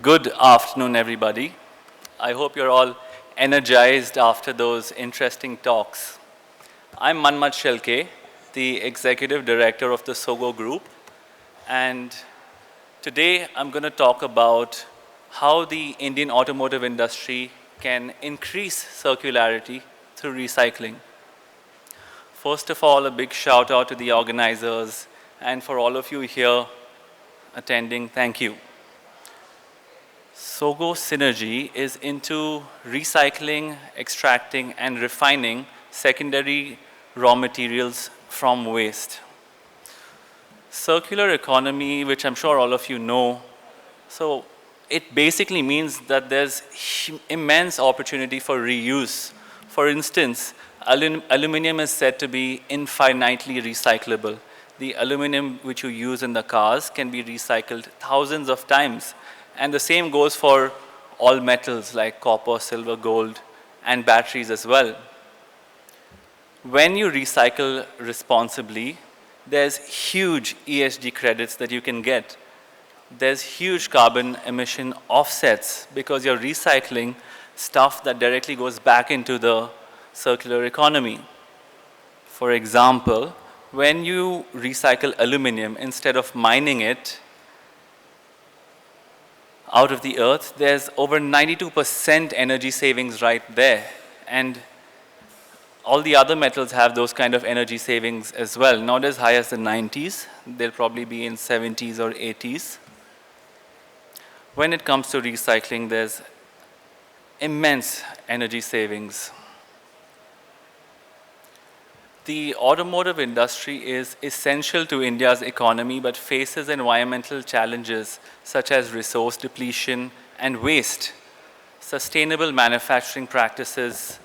Good afternoon, everybody. I hope you're all energized after those interesting talks. I'm Manmath Shilke, the Executive Director of the SOGO Group, and today I'm going to talk about how the Indian automotive industry can increase circularity through recycling. First of all, a big shout out to the organizers, and for all of you here attending, thank you. SOGO Synergy is into recycling, extracting, and refining secondary raw materials from waste. Circular economy, which I'm sure all of you know, so it basically means that there's immense opportunity for reuse. For instance, aluminum is said to be infinitely recyclable. The aluminum which you use in the cars can be recycled thousands of times. And the same goes for all metals like copper, silver, gold, and batteries as well. When you recycle responsibly, there's huge ESG credits that you can get. There's huge carbon emission offsets because you're recycling stuff that directly goes back into the circular economy. For example, when you recycle aluminum, instead of mining it out of the earth, there's over 92% energy savings right there. And all the other metals have those kind of energy savings as well, not as high as the 90s. They'll probably be in 70s or 80s. When it comes to recycling, there's immense energy savings. The automotive industry is essential to India's economy but faces environmental challenges such as resource depletion and waste. Sustainable manufacturing practices,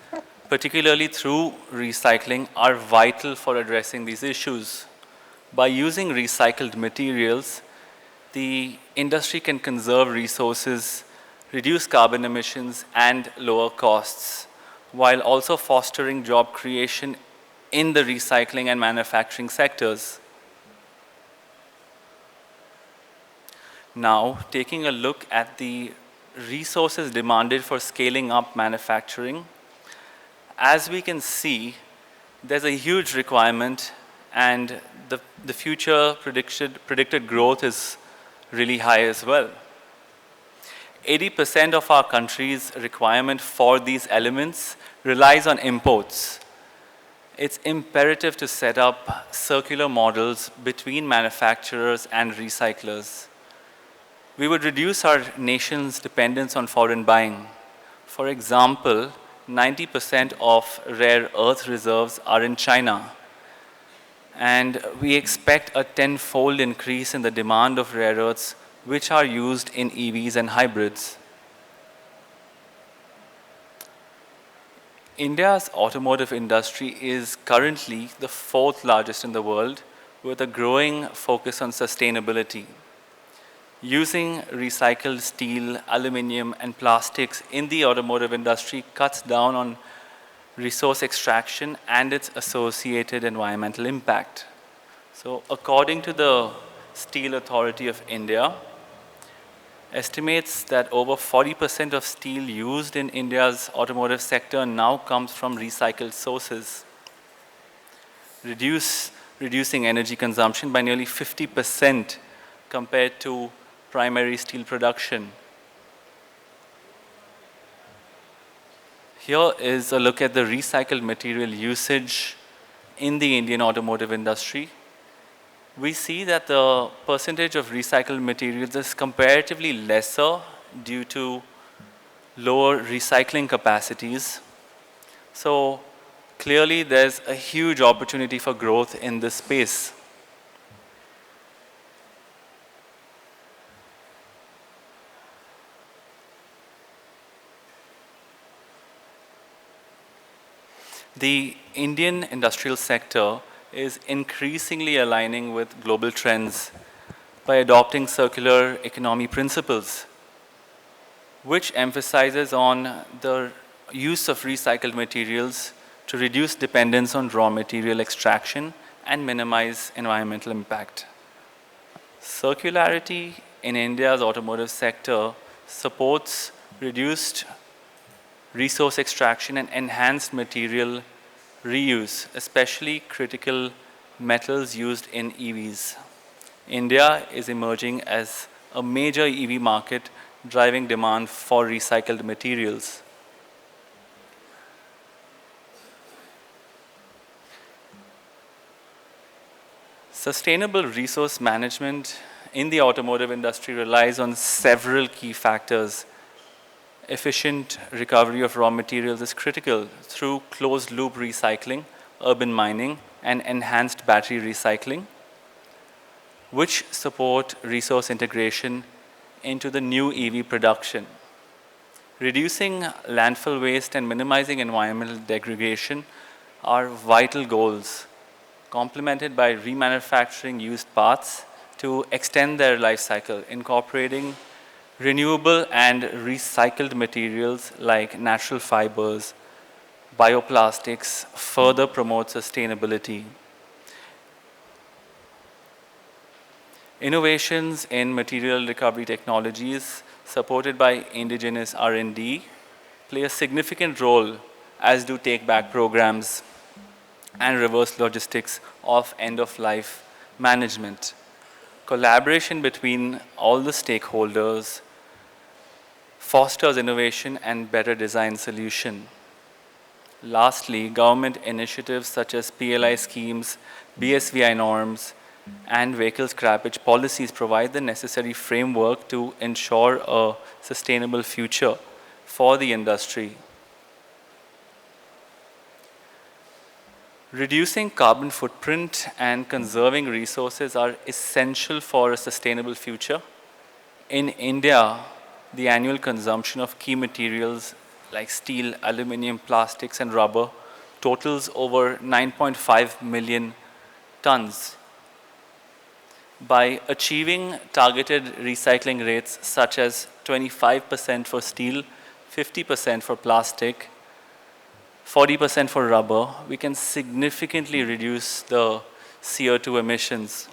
particularly through recycling, are vital for addressing these issues. By using recycled materials, the industry can conserve resources, reduce carbon emissions, and lower costs, while also fostering job creation in the recycling and manufacturing sectors. Now, taking a look at the resources demanded for scaling up manufacturing, as we can see, there's a huge requirement and the future predicted growth is really high as well. 80% of our country's requirement for these elements relies on imports. It's imperative to set up circular models between manufacturers and recyclers. We would reduce our nation's dependence on foreign buying. For example, 90% of rare earth reserves are in China. And we expect a tenfold increase in the demand of rare earths which are used in EVs and hybrids. India's automotive industry is currently the fourth largest in the world with a growing focus on sustainability. Using recycled steel, aluminum, and plastics in the automotive industry cuts down on resource extraction and its associated environmental impact. So, according to the Steel Authority of India, estimates that over 40% of steel used in India's automotive sector now comes from recycled sources, reducing energy consumption by nearly 50% compared to primary steel production. Here is a look at the recycled material usage in the Indian automotive industry. We see that the percentage of recycled materials is comparatively lesser due to lower recycling capacities. So clearly there's a huge opportunity for growth in this space. The Indian industrial sector is increasingly aligning with global trends by adopting circular economy principles, which emphasizes on the use of recycled materials to reduce dependence on raw material extraction and minimize environmental impact. Circularity in India's automotive sector supports reduced resource extraction and enhanced material reuse, especially critical metals used in EVs. India is emerging as a major EV market, driving demand for recycled materials. Sustainable resource management in the automotive industry relies on several key factors. Efficient recovery of raw materials is critical through closed loop recycling, urban mining, and enhanced battery recycling, which support resource integration into the new EV production. Reducing landfill waste and minimizing environmental degradation are vital goals, complemented by remanufacturing used parts to extend their life cycle, incorporating renewable and recycled materials like natural fibers, bioplastics further promote sustainability. Innovations in material recovery technologies supported by indigenous R&D play a significant role, as do take-back programs and reverse logistics of end-of-life management. Collaboration between all the stakeholders fosters innovation and better design solution. Lastly, government initiatives such as PLI schemes, BSVI norms, and vehicle scrappage policies provide the necessary framework to ensure a sustainable future for the industry. Reducing carbon footprint and conserving resources are essential for a sustainable future. In India, the annual consumption of key materials like steel, aluminum, plastics, and rubber totals over 9.5 million tons. By achieving targeted recycling rates such as 25% for steel, 50% for plastic, 40% for rubber, we can significantly reduce the CO2 emissions.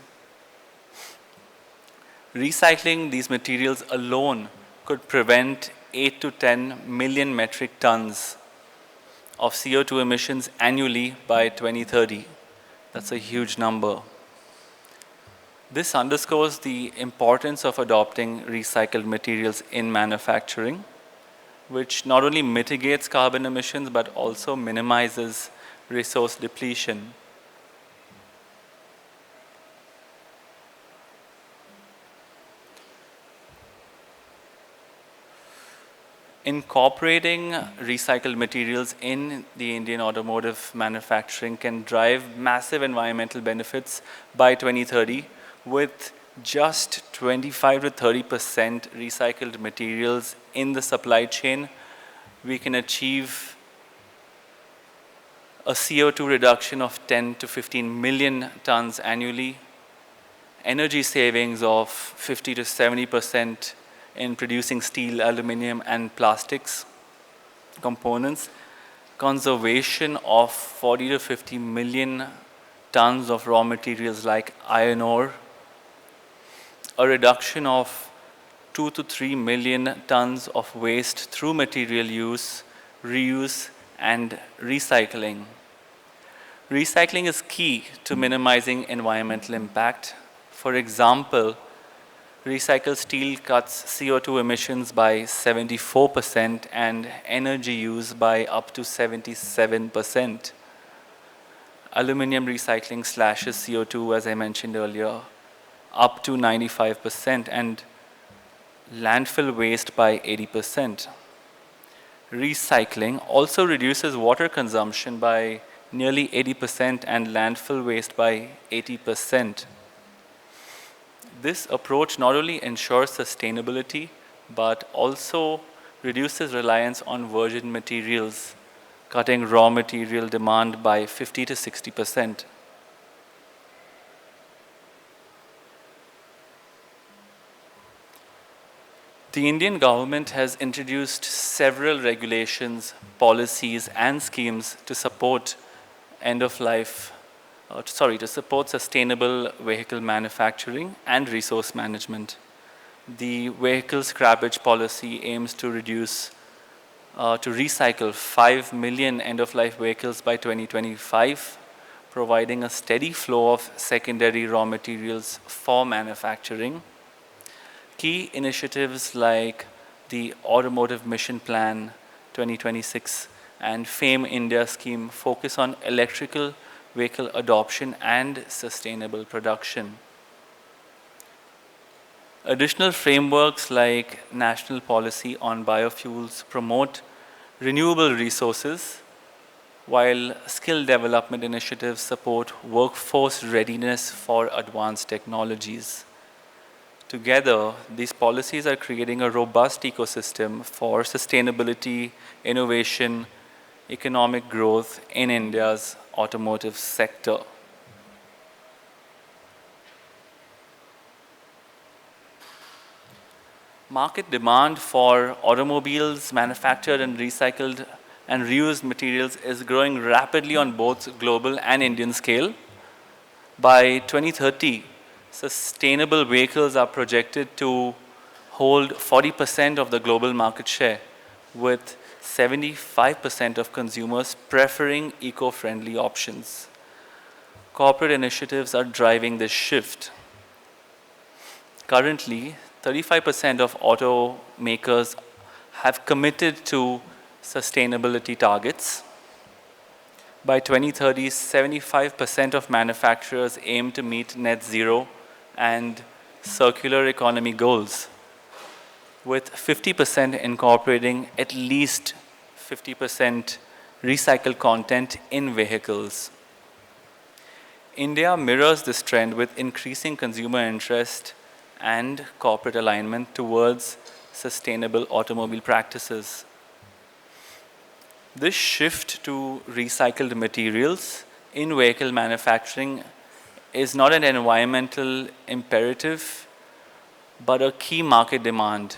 Recycling these materials alone could prevent 8 to 10 million metric tons of CO2 emissions annually by 2030. That's a huge number. This underscores the importance of adopting recycled materials in manufacturing, which not only mitigates carbon emissions but also minimizes resource depletion. Incorporating recycled materials in the Indian automotive manufacturing can drive massive environmental benefits by 2030, with just 25 to 30% recycled materials in the supply chain. We can achieve a CO2 reduction of 10 to 15 million tons annually, energy savings of 50 to 70% in producing steel, aluminum, and plastics components, conservation of 40 to 50 million tons of raw materials like iron ore, a reduction of 2 to 3 million tons of waste through material use, reuse, and recycling. Recycling is key to minimizing environmental impact. For example, recycled steel cuts CO2 emissions by 74% and energy use by up to 77%. Aluminum recycling slashes CO2, as I mentioned earlier, up to 95%, and landfill waste by 80%. Recycling also reduces water consumption by nearly 80% and landfill waste by 80%. This approach not only ensures sustainability but also reduces reliance on virgin materials, cutting raw material demand by 50 to 60%. The Indian government has introduced several regulations, policies, and schemes to support to support sustainable vehicle manufacturing and resource management. The vehicle scrappage policy aims to recycle 5 million end-of-life vehicles by 2025, providing a steady flow of secondary raw materials for manufacturing. Key initiatives like the Automotive Mission Plan 2026 and FAME India scheme focus on electrical vehicle adoption and sustainable production. Additional frameworks like national policy on biofuels promote renewable resources, while skill development initiatives support workforce readiness for advanced technologies. Together, these policies are creating a robust ecosystem for sustainability, innovation, economic growth in India's automotive sector. Market demand for automobiles manufactured and recycled and reused materials is growing rapidly on both global and Indian scale. By 2030, sustainable vehicles are projected to hold 40% of the global market share, with 75% of consumers preferring eco-friendly options. Corporate initiatives are driving this shift. Currently, 35% of automakers have committed to sustainability targets. By 2030, 75% of manufacturers aim to meet net zero and circular economy goals, with 50% incorporating at least 50% recycled content in vehicles. India mirrors this trend with increasing consumer interest and corporate alignment towards sustainable automobile practices. This shift to recycled materials in vehicle manufacturing is not an environmental imperative, but a key market demand,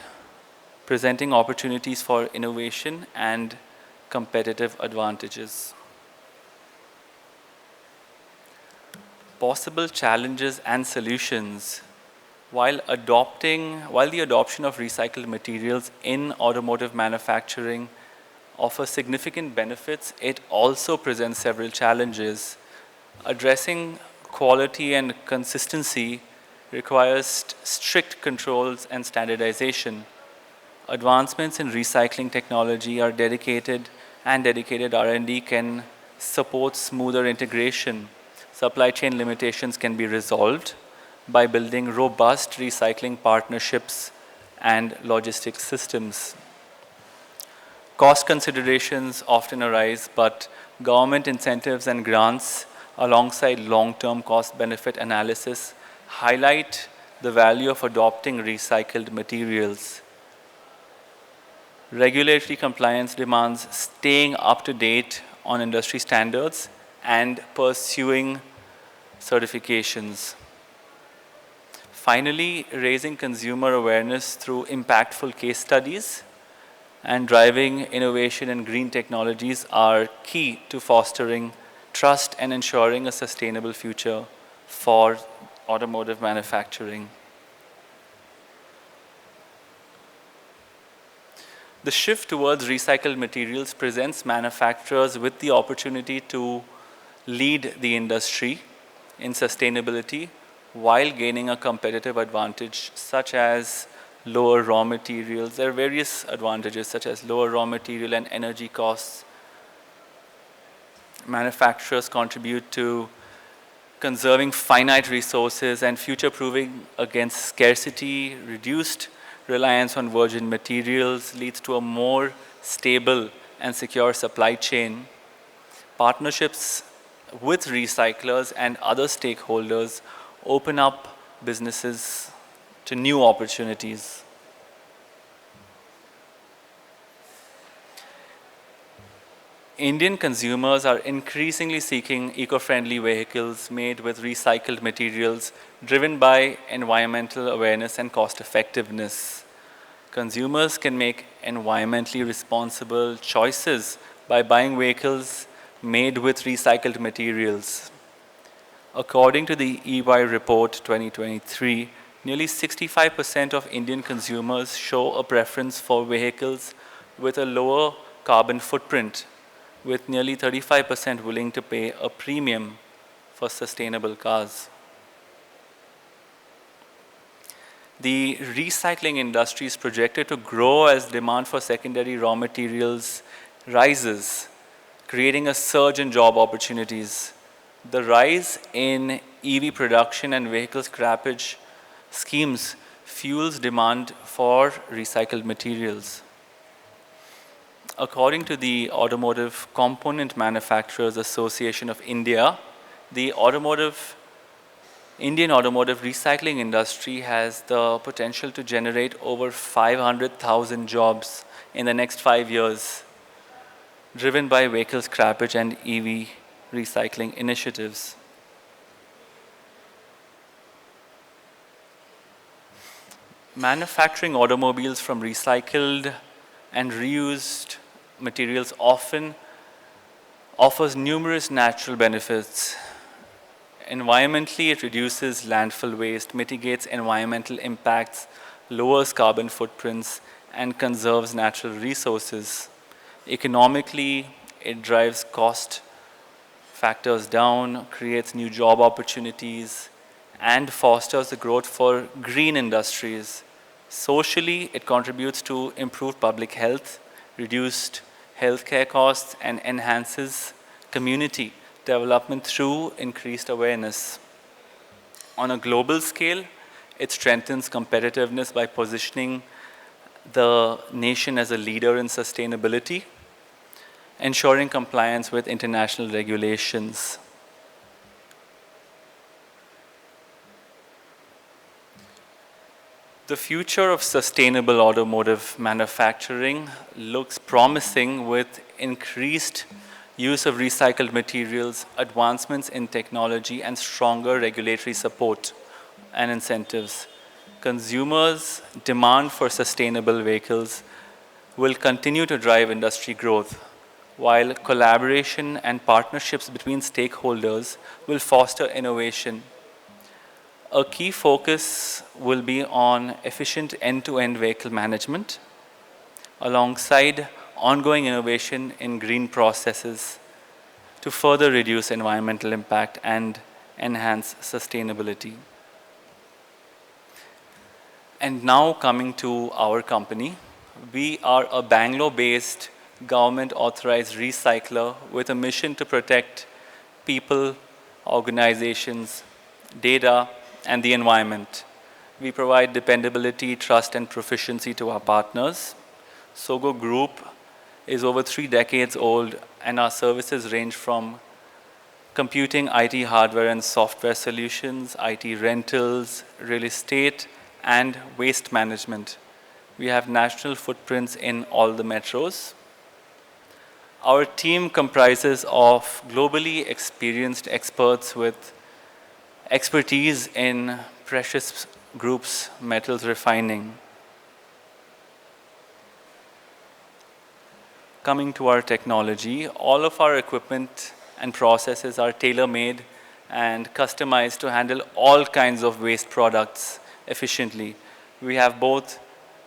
presenting opportunities for innovation and competitive advantages. Possible challenges and solutions. While the adoption of recycled materials in automotive manufacturing offers significant benefits, it also presents several challenges. Addressing quality and consistency requires strict controls and standardization. Advancements in recycling technology are dedicated R&D can support smoother integration. Supply chain limitations can be resolved by building robust recycling partnerships and logistics systems. Cost considerations often arise, but government incentives and grants, alongside long-term cost-benefit analysis, highlight the value of adopting recycled materials. Regulatory compliance demands staying up to date on industry standards and pursuing certifications. Finally, raising consumer awareness through impactful case studies and driving innovation in green technologies are key to fostering trust and ensuring a sustainable future for automotive manufacturing. The shift towards recycled materials presents manufacturers with the opportunity to lead the industry in sustainability while gaining a competitive advantage such as lower raw materials. There are various advantages such as lower raw material and energy costs. Manufacturers contribute to conserving finite resources and future-proofing against scarcity. Reduced reliance on virgin materials leads to a more stable and secure supply chain. Partnerships with recyclers and other stakeholders open up businesses to new opportunities. Indian consumers are increasingly seeking eco-friendly vehicles made with recycled materials, driven by environmental awareness and cost effectiveness. Consumers can make environmentally responsible choices by buying vehicles made with recycled materials. According to the EY report 2023, Nearly 65% of Indian consumers show a preference for vehicles with a lower carbon footprint, with nearly 35% willing to pay a premium for sustainable cars. The recycling industry is projected to grow as demand for secondary raw materials rises, creating a surge in job opportunities. The rise in EV production and vehicle scrappage schemes fuels demand for recycled materials. According to the Automotive Component Manufacturers Association of India, the Indian automotive recycling industry has the potential to generate over 500,000 jobs in the next 5 years, driven by vehicle scrappage and EV recycling initiatives. Manufacturing automobiles from recycled and reused materials often offers numerous natural benefits. Environmentally, it reduces landfill waste, mitigates environmental impacts, lowers carbon footprints, and conserves natural resources. Economically, it drives cost factors down, creates new job opportunities, and fosters the growth for green industries. Socially, it contributes to improved public health, reduced healthcare costs, and enhances community development through increased awareness. On a global scale, it strengthens competitiveness by positioning the nation as a leader in sustainability, ensuring compliance with international regulations. The future of sustainable automotive manufacturing looks promising with increased use of recycled materials, advancements in technology, and stronger regulatory support and incentives. Consumers' demand for sustainable vehicles will continue to drive industry growth, while collaboration and partnerships between stakeholders will foster innovation. A key focus will be on efficient end-to-end vehicle management, alongside ongoing innovation in green processes to further reduce environmental impact and enhance sustainability. And now coming to our company, we are a Bangalore-based government-authorized recycler with a mission to protect people, organizations, data, and the environment. We provide dependability, trust, and proficiency to our partners. Sogo Group is over 3 decades old, and our services range from computing, IT hardware and software solutions, IT rentals, real estate, and waste management. We have national footprints in all the metros. Our team comprises of globally experienced experts with expertise in precious groups metals refining. Coming to our technology, all of our equipment and processes are tailor-made and customized to handle all kinds of waste products efficiently. We have both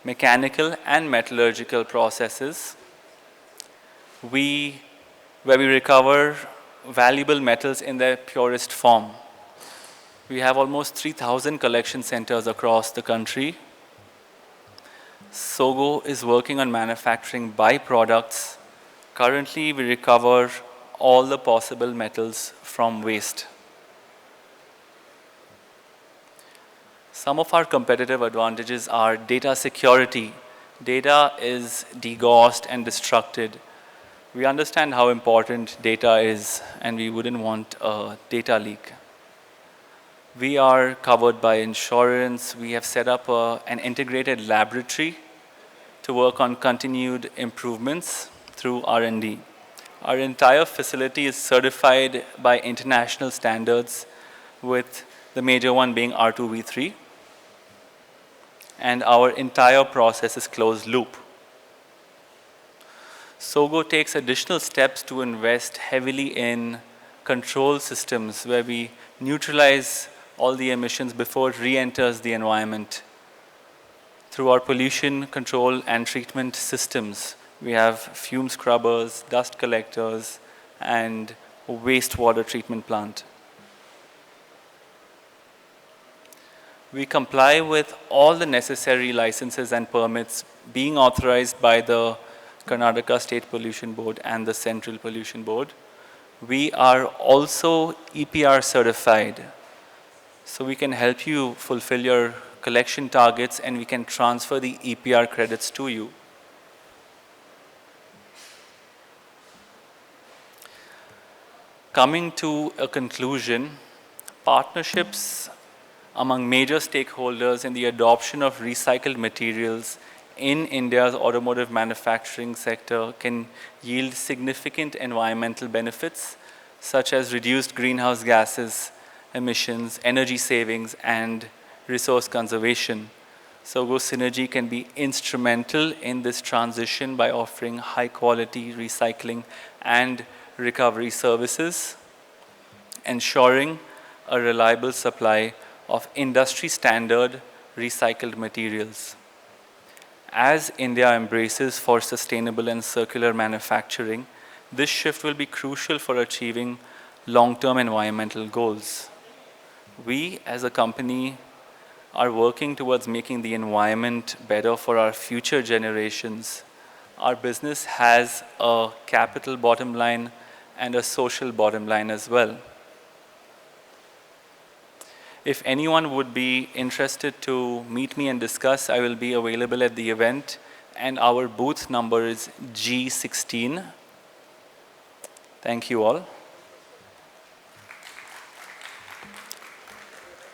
mechanical and metallurgical processes where we recover valuable metals in their purest form. We have almost 3,000 collection centers across the country. Sogo is working on manufacturing byproducts. Currently, we recover all the possible metals from waste. Some of our competitive advantages are data security. Data is degaussed and destructed. We understand how important data is, and we wouldn't want a data leak. We are covered by insurance. We have set up an integrated laboratory to work on continued improvements through R&D. Our entire facility is certified by international standards, with the major one being R2V3. And our entire process is closed loop. Sogo takes additional steps to invest heavily in control systems where we neutralize all the emissions before it re-enters the environment. Through our pollution control and treatment systems, we have fume scrubbers, dust collectors, and wastewater treatment plant. We comply with all the necessary licenses and permits being authorized by the Karnataka State Pollution Board and the Central Pollution Board. We are also EPR certified, so we can help you fulfill your collection targets and we can transfer the EPR credits to you. Coming to a conclusion, partnerships among major stakeholders in the adoption of recycled materials in India's automotive manufacturing sector can yield significant environmental benefits such as reduced greenhouse gases emissions, energy savings, and resource conservation. So Go Synergy can be instrumental in this transition by offering high quality recycling and recovery services, ensuring a reliable supply of industry standard recycled materials. As India embraces for sustainable and circular manufacturing, this shift will be crucial for achieving long-term environmental goals. We as a company are working towards making the environment better for our future generations. Our business has a capital bottom line and a social bottom line as well. If anyone would be interested to meet me and discuss, I will be available at the event, and our booth number is G16. Thank you all.